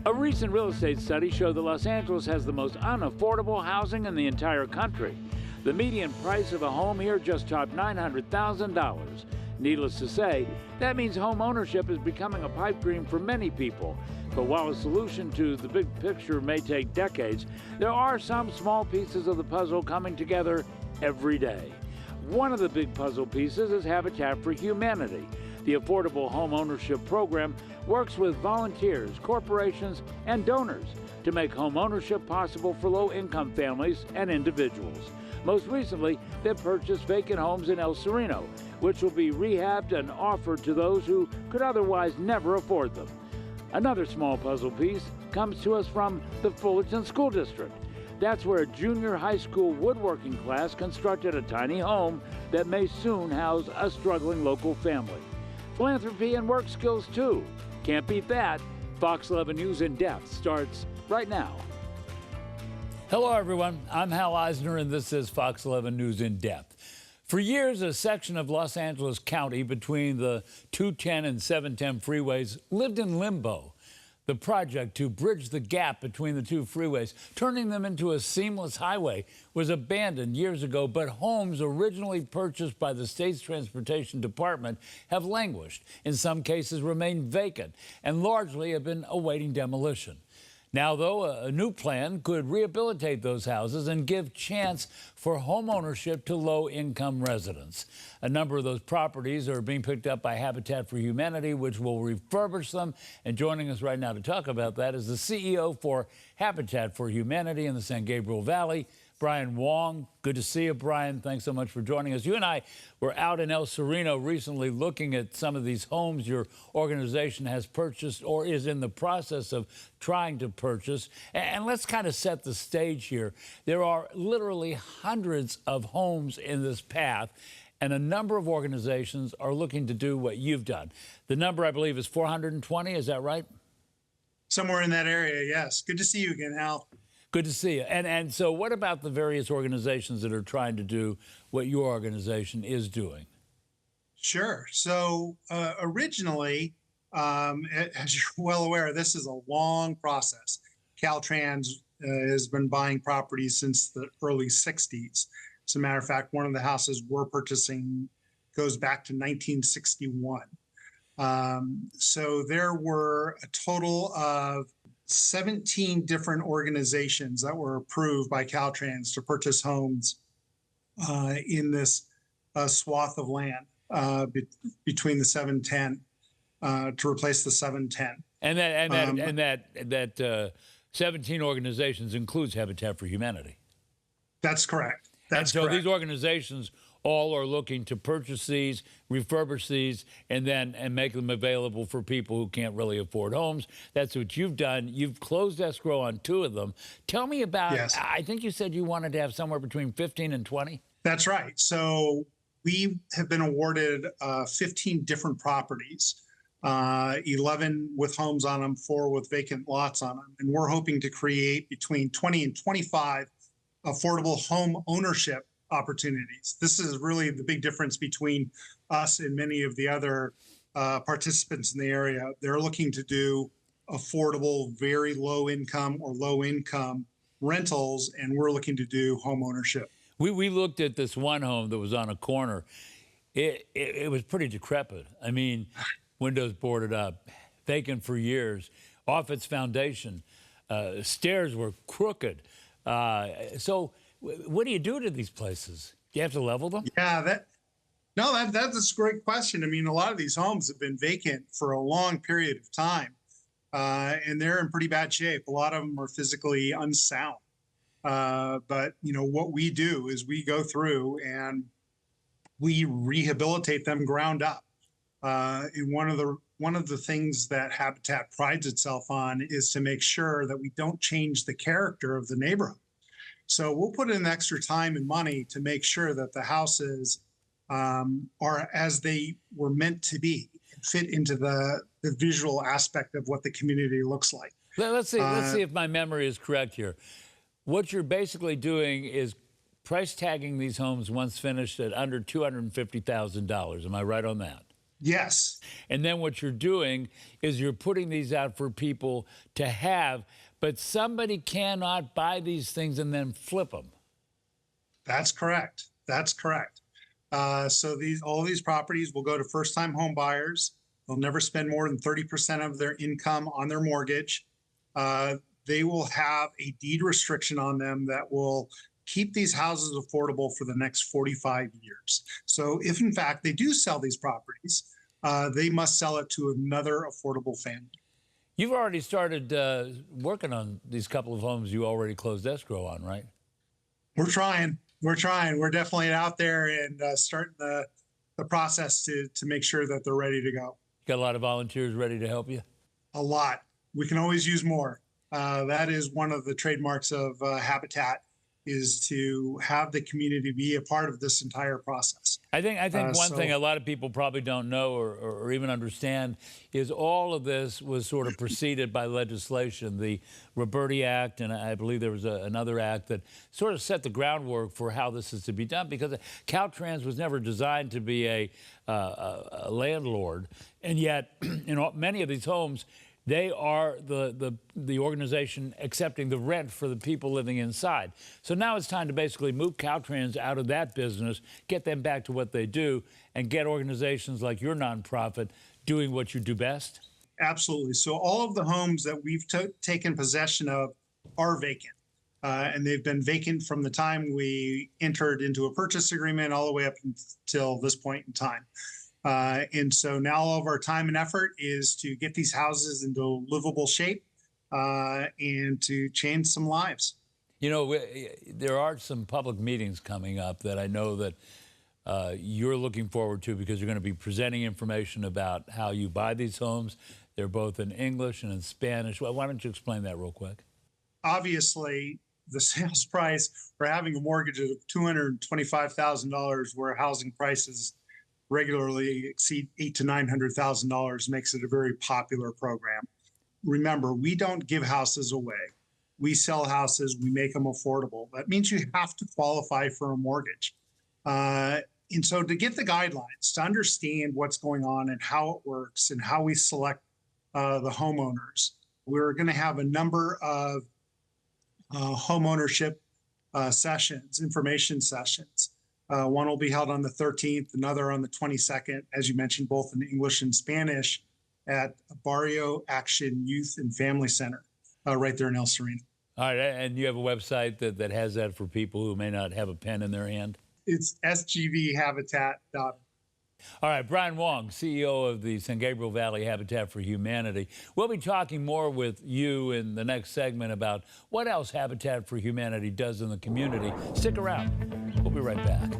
A recent real estate study showed that Los Angeles has the most unaffordable housing in the entire country. The median price of a home here just topped $900,000. Needless to say, that means home ownership is becoming a pipe dream for many people. But while a solution to the big picture may take decades, there are some small pieces of the puzzle coming together every day. One of the big puzzle pieces is Habitat for Humanity. The Affordable Home Ownership Program works with volunteers, corporations, and donors to make home ownership possible for low-income families and individuals. Most recently, they purchased vacant homes in El Sereno, which will be rehabbed and offered to those who could otherwise never afford them. Another small puzzle piece comes to us from the Fullerton School District. That's where a junior high school woodworking class constructed a tiny home that may soon house a struggling local family. Philanthropy and work skills, too. Can't beat that. Fox 11 News in Depth starts right now. Hello, everyone. I'm Hal Eisner, and this is Fox 11 News in Depth. For years, a section of Los Angeles County between the 210 and 710 freeways lived in limbo. The project to bridge the gap between the two freeways, turning them into a seamless highway, was abandoned years ago, but homes originally purchased by the state's transportation department have languished, in some cases remain vacant, and largely have been awaiting demolition. Now, though, a new plan could rehabilitate those houses and give chance for home ownership to low-income residents. A number of those properties are being picked up by Habitat for Humanity, which will refurbish them. And joining us right now to talk about that is the CEO for Habitat for Humanity in the San Gabriel Valley, Brian Wong. Good to see you, Brian. Thanks so much for joining us. You and I were out in El Sereno recently looking at some of these homes your organization has purchased or is in the process of trying to purchase. And let's kind of set the stage here. There are literally hundreds of homes in this path, and a number of organizations are looking to do what you've done. The number, I believe, is 420. Is that right? Somewhere in that area, yes. Good to see you again, Hal. Good to see you. And so what about the various organizations that are trying to do what your organization is doing? Sure. So originally, as you're well aware, this is a long process. Caltrans has been buying properties since the early 60s. As a matter of fact, one of the houses we're purchasing goes back to 1961. So there were a total of 17 different organizations that were approved by Caltrans to purchase homes in this swath of land between the 710 to replace the 710. And that 17 organizations includes Habitat for Humanity. That's correct. That's correct. These These organizations all are looking to purchase these, refurbish these, and make them available for people who can't really afford homes. That's what you've done. You've closed escrow on 2 of them. Tell me about, yes. I think you said you wanted to have somewhere between 15 and 20? That's right. So we have been awarded 15 different properties, 11 with homes on them, 4 with vacant lots on them. And we're hoping to create between 20 and 25 affordable home ownership opportunities. This is really the big difference between us and many of the other participants in the area. They're looking to do affordable, very low income or low income rentals, and we're looking to do home ownership. We looked at this one home that was on a corner. It was pretty decrepit. I mean, windows boarded up, vacant for years, off its foundation. Stairs were crooked. So what do you do to these places? Do you have to level them? Yeah, that's a great question. I mean, a lot of these homes have been vacant for a long period of time, and they're in pretty bad shape. A lot of them are physically unsound. But what we do is we go through and we rehabilitate them ground up. And one of the things that Habitat prides itself on is to make sure that we don't change the character of the neighborhood. So we'll put in extra time and money to make sure that the houses are as they were meant to be, fit into the visual aspect of what the community looks like. Let's see if my memory is correct here. What you're basically doing is price tagging these homes once finished at under $250,000. Am I right on that? Yes. And then what you're doing is you're putting these out for people to have, but somebody cannot buy these things and then flip them. That's correct. That's correct. So all these properties will go to first-time home buyers. They'll never spend more than 30% of their income on their mortgage. They will have a deed restriction on them that will keep these houses affordable for the next 45 years. So if in fact they do sell these properties, they must sell it to another affordable family. You've already started working on these couple of homes you already closed escrow on, right? We're trying. We're trying. We're definitely out there and starting the process to make sure that they're ready to go. Got a lot of volunteers ready to help you? A lot. We can always use more. That is one of the trademarks of Habitat, is to have the community be a part of this entire process. I think one thing a lot of people probably don't know or even understand is all of this was sort of preceded by legislation, the Roberti Act, and I believe there was another act that sort of set the groundwork for how this is to be done, because Caltrans was never designed to be a landlord, and yet in many of these homes, they are the organization accepting the rent for the people living inside. So now it's time to basically move Caltrans out of that business, get them back to what they do, and get organizations like your nonprofit doing what you do best? Absolutely. So all of the homes that we've taken possession of are vacant. And they've been vacant from the time we entered into a purchase agreement all the way up until this point in time. And so now all of our time and effort is to get these houses into livable shape and to change some lives. You know, there are some public meetings coming up that I know that you're looking forward to, because you're going to be presenting information about how you buy these homes. They're both in English and in Spanish. Well, why don't you explain that real quick? Obviously, the sales price for having a mortgage of $225,000, where housing prices regularly exceed $800,000 to $900,000, makes it a very popular program. Remember, we don't give houses away. We sell houses, we make them affordable. That means you have to qualify for a mortgage. And so to get the guidelines, to understand what's going on and how it works and how we select the homeowners, we're going to have a number of home ownership sessions, information sessions. One will be held on the 13th, another on the 22nd, as you mentioned, both in English and Spanish, at Barrio Action Youth and Family Center, right there in El Sereno. All right, and you have a website that has that for people who may not have a pen in their hand? It's sgvhabitat.org. All right, Brian Wong, CEO of the San Gabriel Valley Habitat for Humanity. We'll be talking more with you in the next segment about what else Habitat for Humanity does in the community. Stick around. We'll be right back.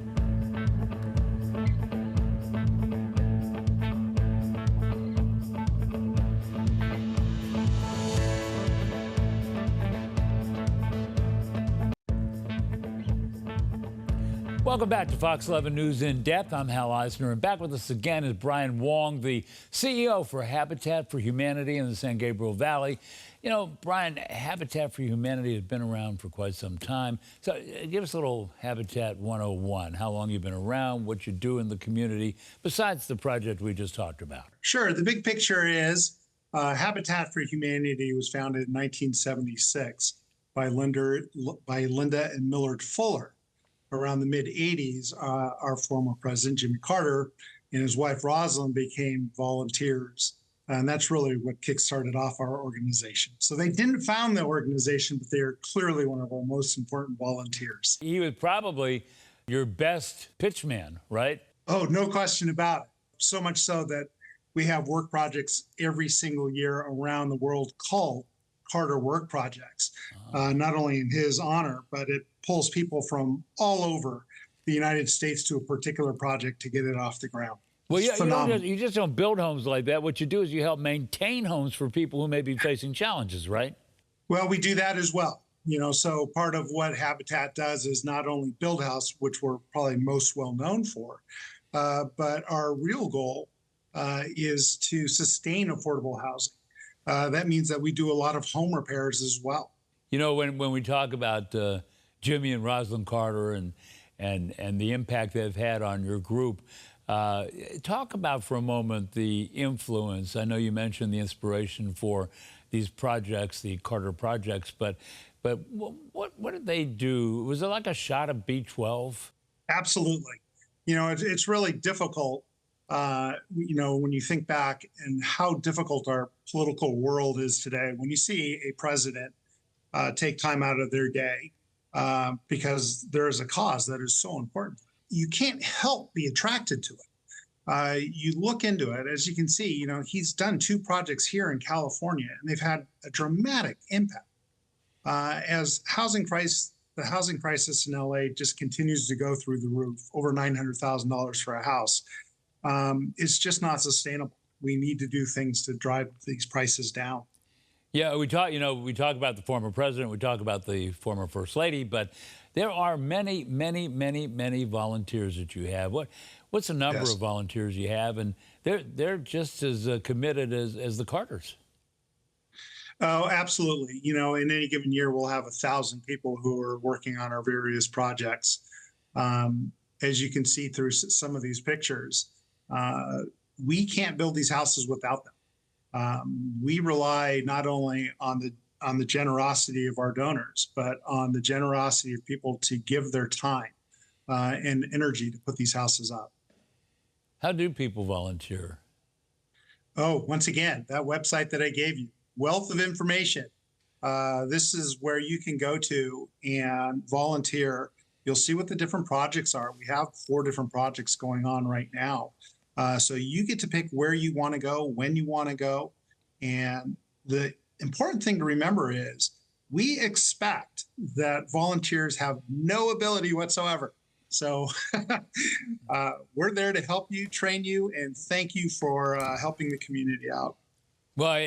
Welcome back to Fox 11 News In Depth. I'm Hal Eisner, and back with us again is Brian Wong, the CEO for Habitat for Humanity in the San Gabriel Valley. You know, Brian, Habitat for Humanity has been around for quite some time. So give us a little Habitat 101, how long you've been around, what you do in the community, besides the project we just talked about. Sure. The big picture is Habitat for Humanity was founded in 1976 by Linda and Millard Fuller. Around the mid-'80s, our former president, Jimmy Carter, and his wife, Rosalind, became volunteers. And that's really what kickstarted off our organization. So they didn't found the organization, but they are clearly one of our most important volunteers. He was probably your best pitchman, right? Oh, no question about it. So much so that we have work projects every single year around the world called Carter Work Projects, not only in his honor, but it pulls people from all over the United States to a particular project to get it off the ground. Well, you just don't build homes like that. What you do is you help maintain homes for people who may be facing challenges, right? Well, we do that as well. You know, so part of what Habitat does is not only build house, which we're probably most well known for, but our real goal is to sustain affordable housing. That means that we do a lot of home repairs as well. You know, when we talk about Jimmy and Rosalind Carter and the impact they've had on your group, Talk about for a moment the influence. I know you mentioned the inspiration for these projects, the Carter projects, but what did they do? Was it like a shot of B12? Absolutely. It's really difficult, when you think back and how difficult our political world is today, when you see a president take time out of their day because there is a cause that is so important. You can't help be attracted to it. You look into it, as you can see, he's done 2 projects here in California, and they've had a dramatic impact. As the housing crisis in LA just continues to go through the roof, over $900,000 for a house, it's just not sustainable. We need to do things to drive these prices down. Yeah, we talk about the former president, we talk about the former first lady, but there are many, many, many, many volunteers that you have. What's the number of volunteers you have? And they're just as committed as the Carters. Oh, absolutely. In any given year, we'll have 1,000 people who are working on our various projects. As you can see through some of these pictures, we can't build these houses without them. We rely not only on the generosity of our donors, but on the generosity of people to give their time and energy to put these houses up. How do people volunteer? Oh, once again, that website that I gave you, wealth of information. This is where you can go to and volunteer. You'll see what the different projects are. We have 4 different projects going on right now. So you get to pick where you want to go, when you want to go. And the important thing to remember is we expect that volunteers have no ability whatsoever. So we're there to help you, train you, and thank you for helping the community out. Well,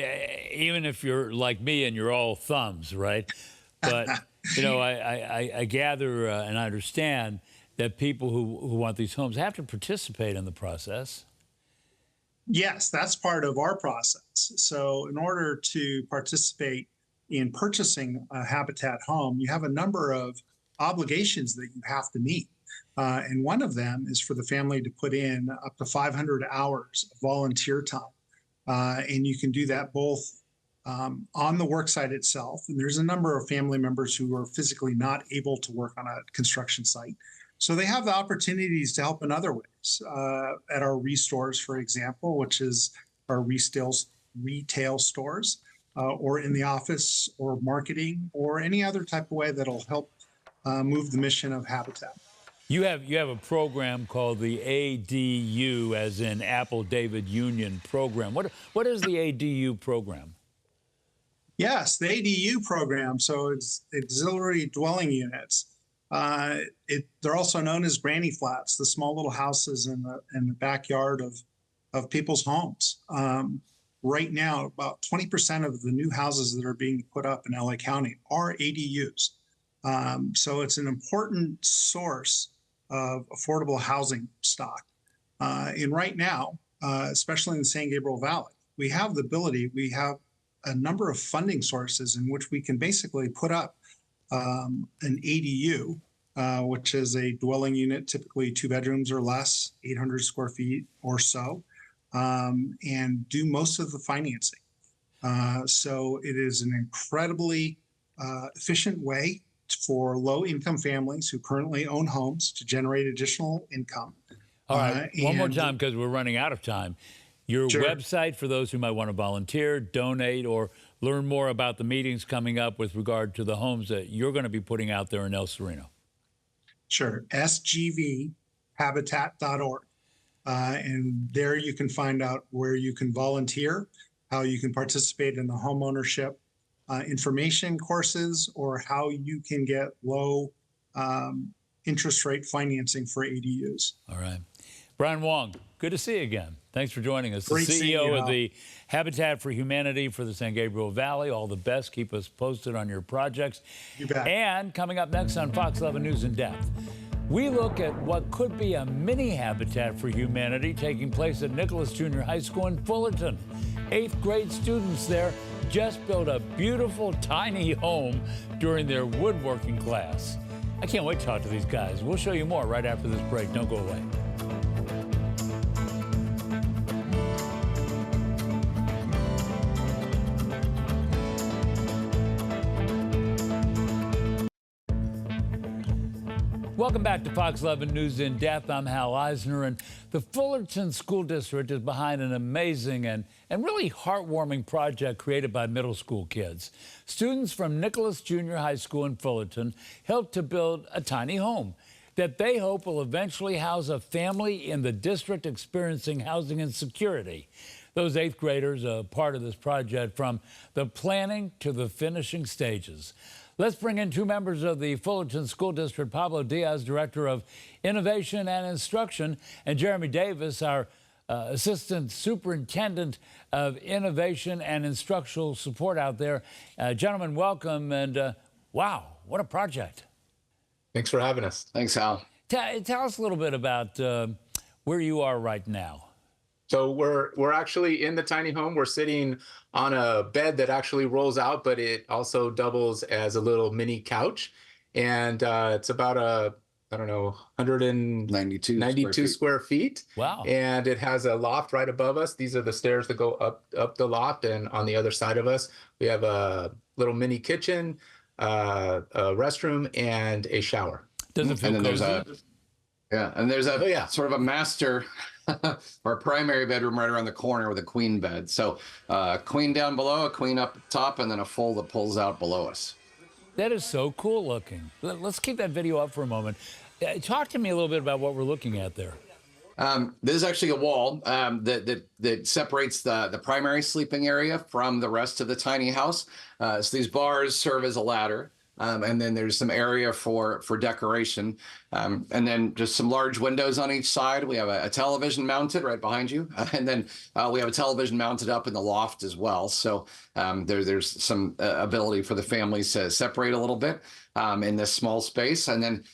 even if you're like me and you're all thumbs, right? But, I gather and I understand that people who want these homes have to participate in the process. Yes, that's part of our process. So in order to participate in purchasing a Habitat home, you have a number of obligations that you have to meet. And one of them is for the family to put in up to 500 hours of volunteer time. And you can do that both on the work site itself. And there's a number of family members who are physically not able to work on a construction site. So they have the opportunities to help in other ways at our restores, for example, which is our retail stores, or in the office or marketing or any other type of way that'll help move the mission of Habitat. You have a program called the ADU, as in Apple David Union program. What is the ADU program? Yes, the ADU program. So it's auxiliary dwelling units. They're also known as granny flats, the small little houses in the backyard of people's homes. Right now, about 20% of the new houses that are being put up in LA County are ADUs. So it's an important source of affordable housing stock. And right now, especially in the San Gabriel Valley, we have a number of funding sources in which we can basically put up an ADU, which is a dwelling unit, typically 2 bedrooms or less, 800 square feet or so, and do most of the financing. So it is an incredibly efficient way for low-income families who currently own homes to generate additional income. All right, one more time because we're running out of time. Your website for those who might want to volunteer, donate, or learn more about the meetings coming up with regard to the homes that you're going to be putting out there in El Sereno. Sure, sgvhabitat.org. And there you can find out where you can volunteer, how you can participate in the home ownership information courses, or how you can get low interest rate financing for ADUs. All right. Brian Wong, good to see you again. Thanks for joining us. Great the CEO of you, the Habitat for Humanity for the San Gabriel Valley. All the best. Keep us posted on your projects. You bet. And coming up next on Fox 11 News in Depth, we look at what could be a mini Habitat for Humanity taking place at Nicolas Junior High School in Fullerton. 8th grade students there just built a beautiful tiny home during their woodworking class. I can't wait to talk to these guys. We'll show you more right after this break. Don't go away. Welcome back to Fox 11 News in Depth. I'm Hal Eisner, and the Fullerton School District is behind an amazing and really heartwarming project created by middle school kids. Students from Nicolas Junior High School in Fullerton helped to build a tiny home that they hope will eventually house a family in the district experiencing housing insecurity. Those 8th graders are part of this project from the planning to the finishing stages. Let's bring in two members of the Fullerton School District, Pablo Diaz, Director of Innovation and Instruction, and Jeremy Davis, our Assistant Superintendent of Innovation and Instructional Support out there. Gentlemen, welcome, and wow, what a project. Thanks for having us. Thanks, Hal. Tell us a little bit about where you are right now. So we're actually in the tiny home. We're sitting on a bed that actually rolls out, but it also doubles as a little mini couch. And it's about 192 square feet. Wow. And it has a loft right above us. These are the stairs that go up the loft. And on the other side of us, we have a little mini kitchen, a restroom, and a shower. Does it feel cozy? There's a sort of a master or primary bedroom right around the corner with a queen bed. So queen down below, a queen up top, and then a full that pulls out below us. That is so cool looking. Let's keep that video up for a moment. Talk to me a little bit about what we're looking at there. This is actually a wall that separates the primary sleeping area from the rest of the tiny house. So these bars serve as a ladder. And then there's some area for decoration. And then just some large windows on each side. We have a television mounted right behind you. And then we have a television mounted up in the loft as well. So there's some ability for the families to separate a little bit in this small space. And then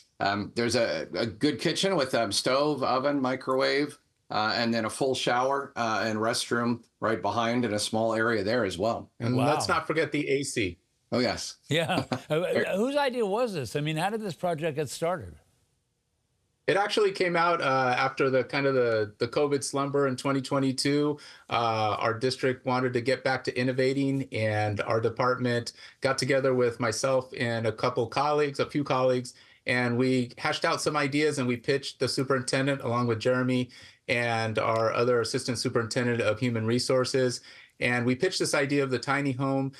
there's a good kitchen with stove, oven, microwave, and then a full shower and restroom right behind in a small area there as well. And let's not forget the AC. Oh, yes. Yeah. Whose idea was this? I mean, how did this project get started? It actually came out after the COVID slumber in 2022. Our district wanted to get back to innovating, and our department got together with myself and a few colleagues, and we hashed out some ideas, and we pitched the superintendent along with Jeremy and our other assistant superintendent of human resources. And we pitched this idea of the tiny home,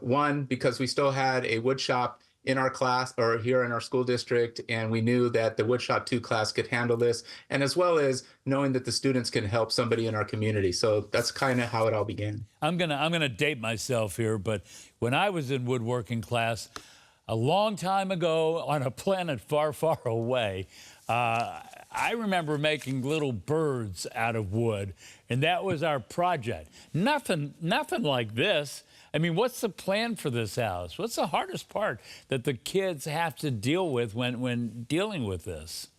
one, because we still had a woodshop in our class or here in our school district, and we knew that the woodshop 2 class could handle this, and as well as knowing that the students can help somebody in our community. So that's kind of how it all began. I'm gonna date myself here, but when I was in woodworking class a long time ago on a planet far, far away, I remember making little birds out of wood, and that was our project. Nothing like this. I mean, what's the plan for this house? What's the hardest part that the kids have to deal with when dealing with this?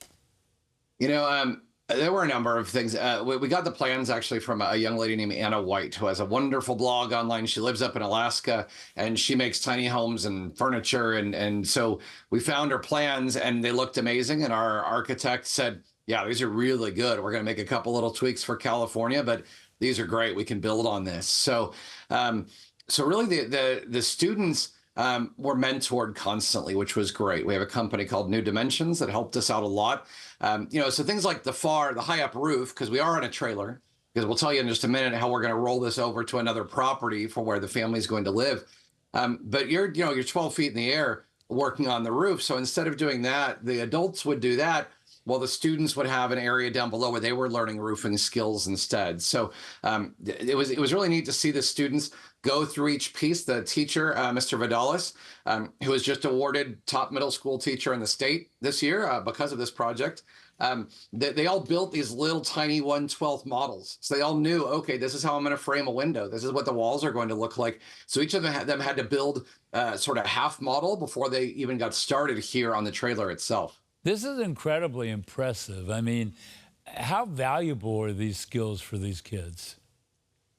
You know, there were a number of things. We got the plans actually from a young lady named Anna White, who has a wonderful blog online. She lives up in Alaska, and she makes tiny homes and furniture. And so we found her plans, and they looked amazing. And our architect said, yeah, these are really good. We're going to make a couple little tweaks for California, but these are great. We can build on this. So really the students were mentored constantly, which was great. We have a company called New Dimensions that helped us out a lot. So things like the high up roof, because we are on a trailer, because we'll tell you in just a minute how we're going to roll this over to another property for where the family is going to live. But you're 12 feet in the air working on the roof. So instead of doing that, the adults would do that. Well, the students would have an area down below where they were learning roofing skills instead. So it was really neat to see the students go through each piece. The teacher, Mr. Vidalis, who was just awarded top middle school teacher in the state this year because of this project, they all built these little tiny 1/12 models. So they all knew, okay, this is how I'm going to frame a window. This is what the walls are going to look like. So each of them had to build sort of half model before they even got started here on the trailer itself. This is incredibly impressive. I mean, how valuable are these skills for these kids?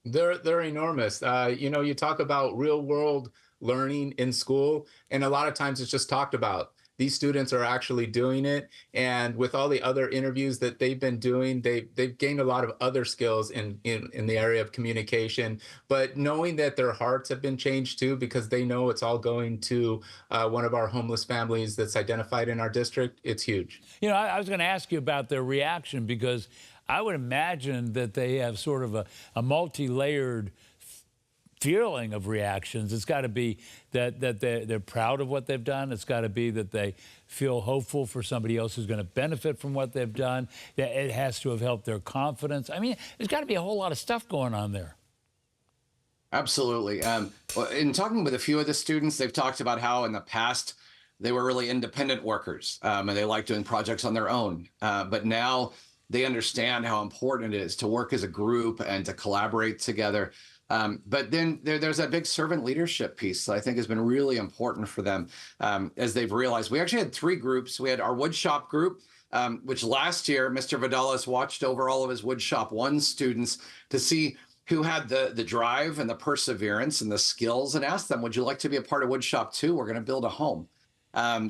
They're enormous. You talk about real world learning in school, and a lot of times it's just talked about. these students are actually doing it. And with all the other interviews that they've been doing, they've gained a lot of other skills in the area of communication. But knowing that their hearts have been changed too, because they know it's all going to one of our homeless families that's identified in our district, it's huge. You know, I was going to ask you about their reaction, because I would imagine that they have sort of a multi-layered feeling of reactions. It's got to be that they're proud of what they've done. It's got to be that they feel hopeful for somebody else who's going to benefit from what they've done. That it has to have helped their confidence. I mean, there's got to be a whole lot of stuff going on there. Absolutely. In talking with a few of the students, they've talked about how in the past they were really independent workers, and they like doing projects on their own. But now they understand how important it is to work as a group and to collaborate together. But then there's that big servant leadership piece that I think has been really important for them, as they've realized. We actually had 3 groups. We had our woodshop group, which last year, Mr. Vidalis watched over all of his woodshop 1 students to see who had the drive and the perseverance and the skills, and asked them, would you like to be a part of woodshop 2? We're going to build a home.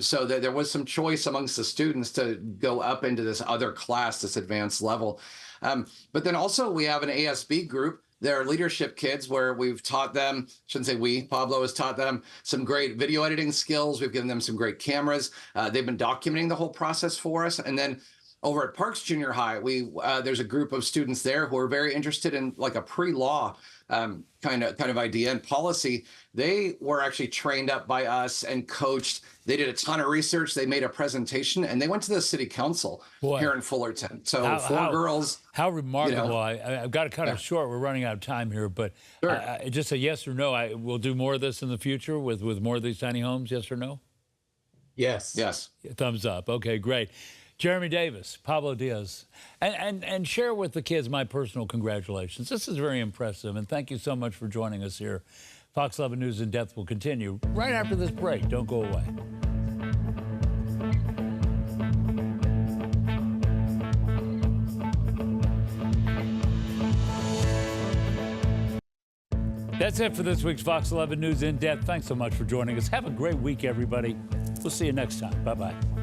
So there was some choice amongst the students to go up into this other class, this advanced level. But then also we have an ASB group. They're leadership kids, where we've taught them, shouldn't say we, Pablo has taught them some great video editing skills. We've given them some great cameras. They've been documenting the whole process for us. And then over at Parks Junior High, there's a group of students there who are very interested in like a pre-law kind of idea and policy. They were actually trained up by us and coached. They did a ton of research. They made a presentation, and they went to the city council here in Fullerton. So 4 girls. How remarkable. You know, I've got to cut it short. We're running out of time here, but sure. Just a yes or no. We'll do more of this in the future with more of these tiny homes, yes or no? Yes. Yes. Thumbs up. Okay, great. Jeremy Davis, Pablo Diaz, and share with the kids my personal congratulations. This is very impressive, and thank you so much for joining us here. Fox 11 News in Depth will continue right after this break. Don't go away. That's it for this week's Fox 11 News in Depth. Thanks so much for joining us. Have a great week, everybody. We'll see you next time. Bye-bye.